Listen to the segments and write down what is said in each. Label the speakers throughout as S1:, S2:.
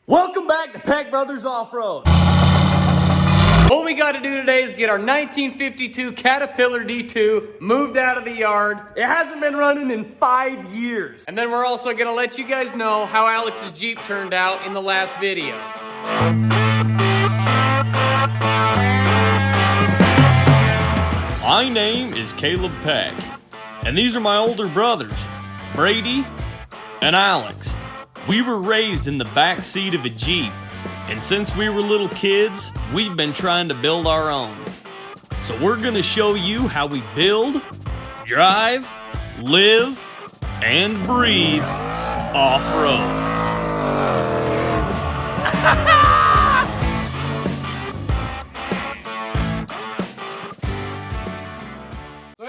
S1: Welcome back to Peck Brothers Off-Road. What we got to do today is get our 1952 Caterpillar D2 moved out of the yard. It hasn't been running in 5 years. And then we're also going to let you guys know how Alex's Jeep turned out in the last video.
S2: My name is Caleb Peck, and these are my older brothers, Brady and Alex. We were raised in the back seat of a Jeep, and since we were little kids, we've been trying to build our own. So we're gonna show you how we build, drive, live, and breathe off-road.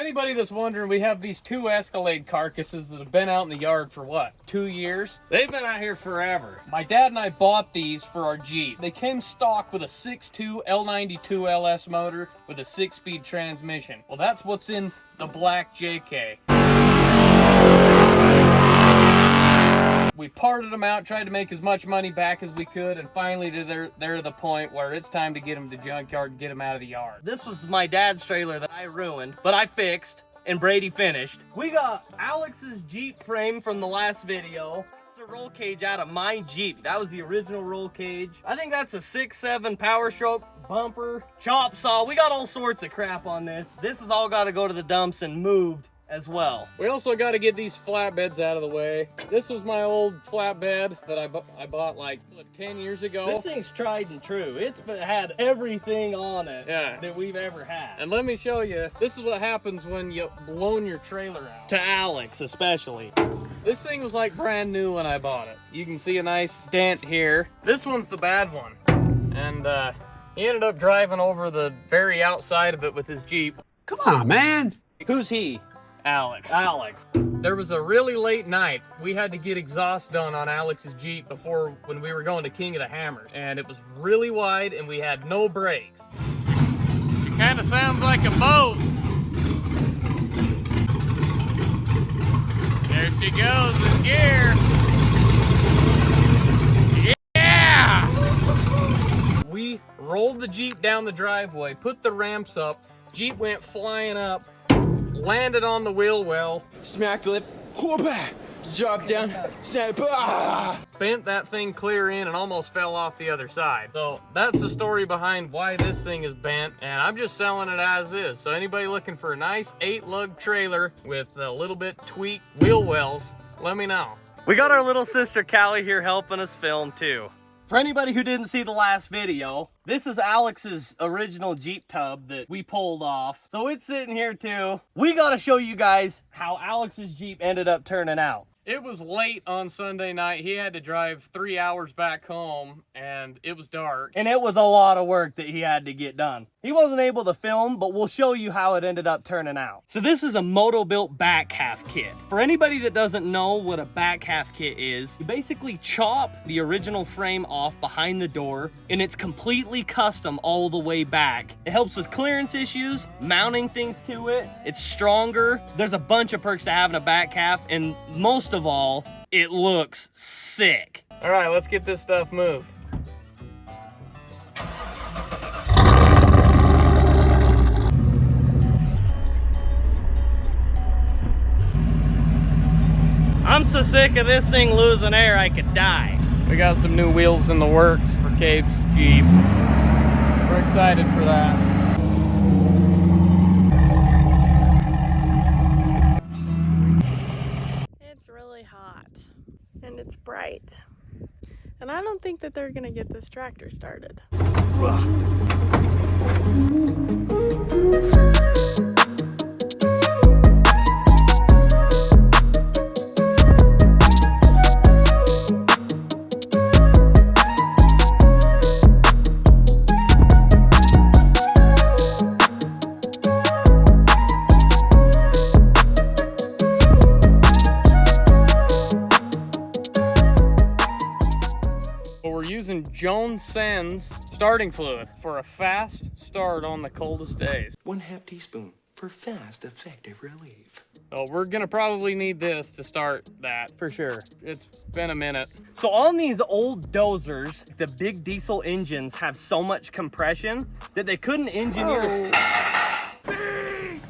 S1: Anybody that's wondering, we have these two Escalade carcasses that have been out in the yard for what, 2 years?
S3: They've been out here forever.
S1: My dad and I bought these for our Jeep. They came stock with a 6.2 L92 LS motor with a 6-speed transmission. Well, that's what's in the black JK. We parted them out, tried to make as much money back as we could, and finally they're to the point where it's time to get them to the junkyard and get them out of the yard.
S3: This was my dad's trailer that I ruined, but I fixed, and Brady finished. We got Alex's Jeep frame from the last video. It's a roll cage out of my Jeep. That was the original roll cage. I think that's a 6.7 Power Stroke bumper, chop saw. We got all sorts of crap on this. This has all got to go to the dumps and moved as well.
S1: We also got to get these flatbeds out of the way. This was my old flatbed that I bought like 10 years ago.
S3: This thing's tried and true. It's had everything on it that we've ever had.
S1: And let me show you, this is what happens when you loan your trailer out.
S3: To Alex especially.
S1: This thing was like brand new when I bought it. You can see a nice dent here. This one's the bad one. And he ended up driving over the very outside of it with his Jeep.
S4: Come on, man.
S3: Who's he?
S1: Alex.
S3: Alex.
S1: There was a really late night. We had to get exhaust done on Alex's Jeep when we were going to King of the Hammers. And it was really wide and we had no brakes. It kind of sounds like a boat. There she goes in gear. Yeah! We rolled the Jeep down the driveway, put the ramps up. Jeep went flying up. Landed on the wheel well.
S4: Smack the lip. Whoop-ah. Drop down. Snap. Ah.
S1: Bent that thing clear in and almost fell off the other side. So that's the story behind why this thing is bent. And I'm just selling it as is. So anybody looking for a nice 8-lug trailer with a little bit tweaked wheel wells, let me know.
S3: We got our little sister Callie here helping us film too. For anybody who didn't see the last video, this is Alex's original Jeep tub that we pulled off. So it's sitting here too. We gotta show you guys how Alex's Jeep ended up turning out.
S1: It was late on Sunday night. He had to drive 3 hours back home and it was dark.
S3: And it was a lot of work that he had to get done. He wasn't able to film, but we'll show you how it ended up turning out. So this is a moto-built back half kit. For anybody that doesn't know what a back half kit is, you basically chop the original frame off behind the door and it's completely custom all the way back. It helps with clearance issues, mounting things to it. It's stronger. There's a bunch of perks to having a back half, and most of all, it looks sick.
S1: All right, let's get this stuff moved.
S3: I'm so sick of this thing losing air, I could die.
S1: We got some new wheels in the works for Cape's Jeep. We're excited for that.
S5: It's really hot and it's bright. And I don't think that they're gonna get this tractor started.
S1: Using Jones Sen's starting fluid for a fast start on the coldest days.
S4: 1/2 teaspoon for fast, effective relief.
S1: Oh, we're gonna probably need this to start that for sure. It's been a minute.
S3: So on these old Dozers, the big diesel engines have so much compression that they couldn't engineer.
S6: Bees!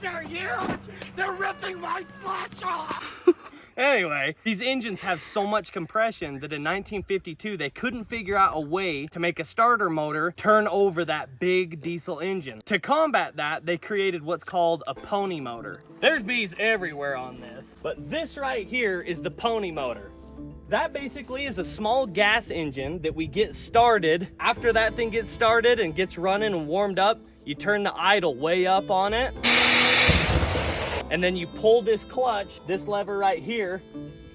S6: They're huge! They're ripping my flesh off!
S3: Anyway, these engines have so much compression that in 1952, they couldn't figure out a way to make a starter motor turn over that big diesel engine. To combat that, they created what's called a pony motor. There's bees everywhere on this, but this right here is the pony motor. That basically is a small gas engine that we get started. After that thing gets started and gets running and warmed up, you turn the idle way up on it. And then you pull this clutch, this lever right here,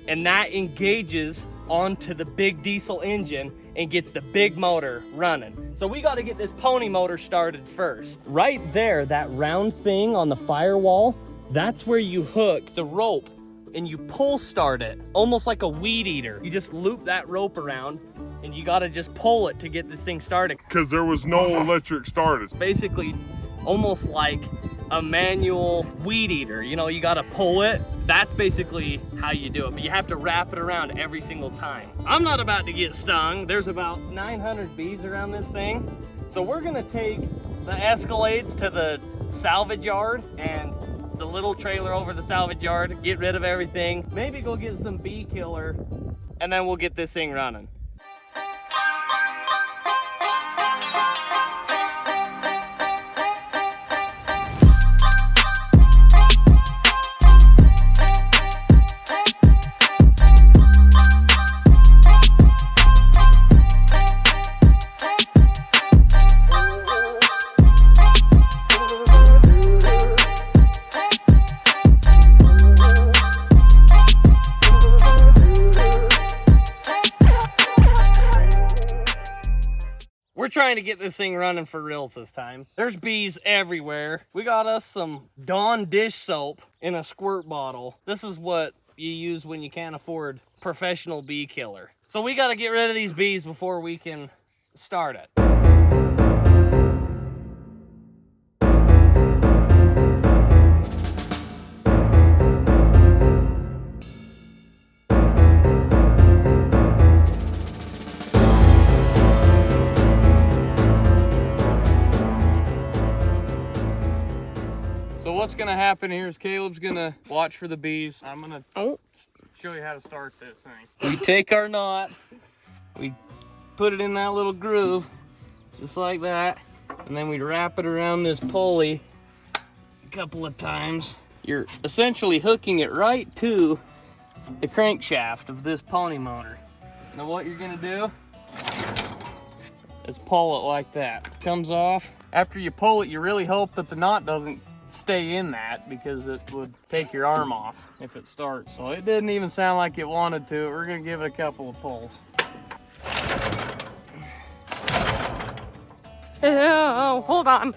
S3: and that engages onto the big diesel engine and gets the big motor running. So we got to get this pony motor started first. Right there, that round thing on the firewall, that's where you hook the rope and you pull start it, almost like a weed eater. You just loop that rope around and you got to just pull it to get this thing started.
S7: Because there was no electric start.
S3: It's basically almost like a manual weed eater. You know, you gotta pull it. That's basically how you do it, but you have to wrap it around every single time. I'm not about to get stung. There's about 900 bees around this thing. So we're gonna take the Escalades to the salvage yard and the little trailer over the salvage yard, get rid of everything, maybe go get some bee killer, and then we'll get this thing running. We're trying to get this thing running for reals this time. There's bees everywhere. We got us some Dawn dish soap in a squirt bottle. This is what you use when you can't afford professional bee killer. So we got to get rid of these bees before we can start it.
S1: So what's gonna happen here is Caleb's gonna watch for the bees. I'm gonna show you how to start this thing. We take our knot, we put it in that little groove, just like that, and then we wrap it around this pulley a couple of times. You're essentially hooking it right to the crankshaft of this pony motor. Now what you're gonna do is pull it like that. It comes off. After you pull it, you really hope that the knot doesn't stay in that, because it would take your arm off if it starts. So it didn't even sound like it wanted to. We're gonna give it a couple of pulls.
S5: Oh, hold on.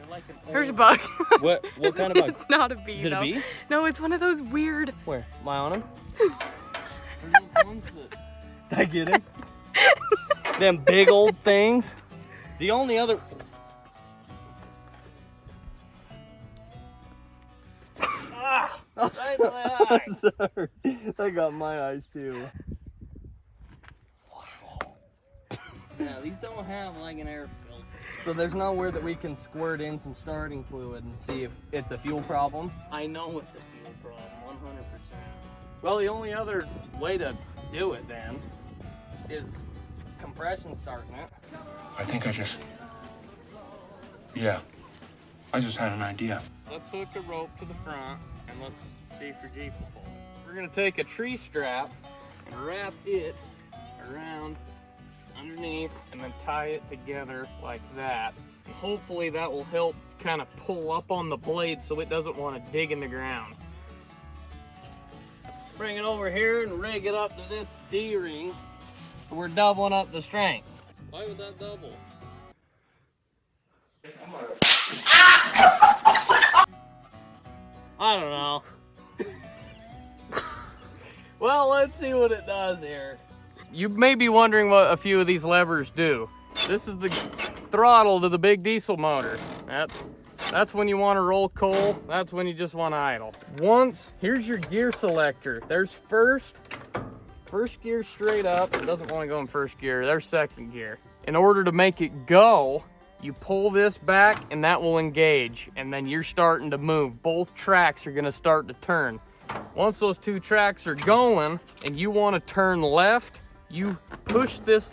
S5: There's a bug.
S3: What kind of bug?
S5: It's not a bee,
S3: Is it a
S5: though.
S3: bee?
S5: No, it's one of those weird.
S3: Where? Am I on them?
S1: Those ones that...
S3: I get it. Them big old things. The only other...
S1: Right in my eye.
S3: Sorry, I got my eyes too.
S1: Yeah, these don't have like an air filter.
S3: So there's nowhere that we can squirt in some starting fluid and see if it's a fuel problem?
S1: I know it's a fuel problem, 100%.
S3: Well, the only other way to do it then is compression starting it.
S8: I think I just had an idea.
S1: Let's hook a rope to the front and let's see if your Jeep will pull it. We're gonna take a tree strap and wrap it around underneath and then tie it together like that. And hopefully that will help kind of pull up on the blade so it doesn't want to dig in the ground. Bring it over here and rig it up to this D-ring so we're doubling up the strength. Why would that double?
S3: I don't know. Well, let's see what it does here.
S1: You may be wondering what a few of these levers do. This is the throttle to the big diesel motor. That's That's when you want to roll coal. That's when you just want to idle. Here's your gear selector. There's first gear straight up. It doesn't want to go in first gear. There's second gear. In order to make it go, you pull this back and that will engage, and then you're starting to move. Both tracks are gonna start to turn. Once those two tracks are going and you want to turn left, you push this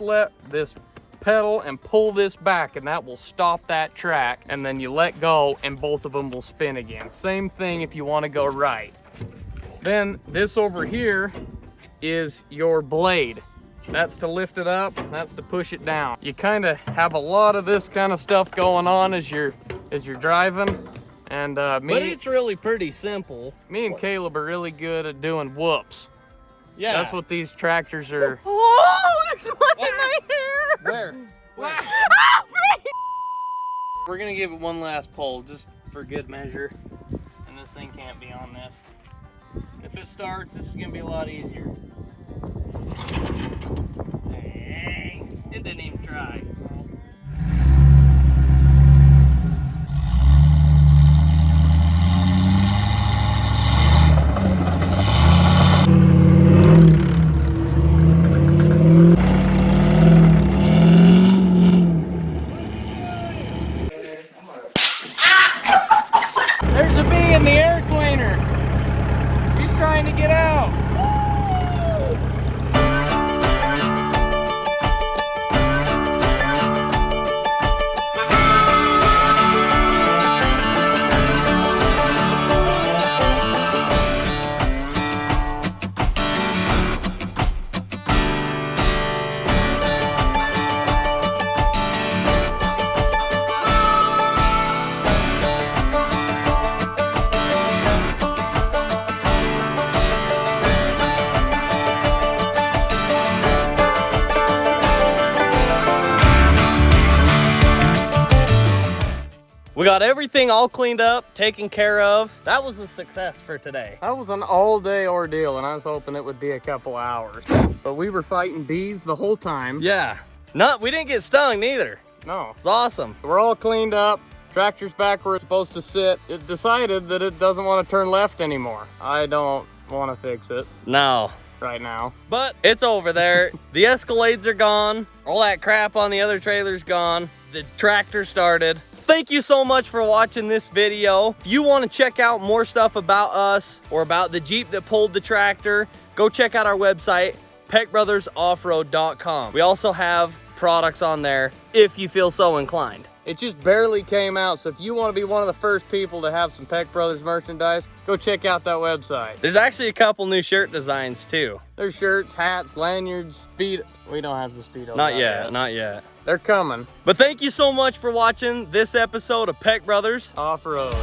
S1: pedal and pull this back, and that will stop that track, and then you let go and both of them will spin again. Same thing if you want to go right. Then this over here is your blade. That's to lift it up, that's to push it down. You kind of have a lot of this kind of stuff going on as you're driving. And
S3: but it's really pretty simple.
S1: Me and Caleb are really good at doing whoops.
S3: Yeah.
S1: That's what these tractors are.
S5: Oh, there's one in my hair.
S3: Where?
S1: We're gonna give it one last pull just for good measure. And this thing can't be on this. If it starts, this is gonna be a lot easier. Dang, it didn't even try. There's a bee in the air cleaner. He's trying to get out.
S3: We got everything all cleaned up, taken care of. That was a success for today.
S1: That was an all-day ordeal, and I was hoping it would be a couple hours. But we were fighting bees the whole time.
S3: Yeah. We didn't get stung neither.
S1: No.
S3: It's awesome.
S1: So we're all cleaned up. Tractor's back where it's supposed to sit. It decided that it doesn't want to turn left anymore. I don't want to fix it
S3: No.
S1: right now.
S3: But it's over there. The Escalades are gone. All that crap on the other trailer's gone. The tractor started. Thank you so much for watching this video. If you want to check out more stuff about us or about the Jeep that pulled the tractor, go check out our website, peckbrothersoffroad.com. We also have products on there if you feel so inclined.
S1: It just barely came out, so if you want to be one of the first people to have some Peck Brothers merchandise, go check out that website.
S3: There's actually a couple new shirt designs too.
S1: There's shirts, hats, lanyards, speed. We don't have the Speedos.
S3: Not yet, not yet.
S1: They're coming.
S3: But thank you so much for watching this episode of Peck Brothers
S1: Off-road.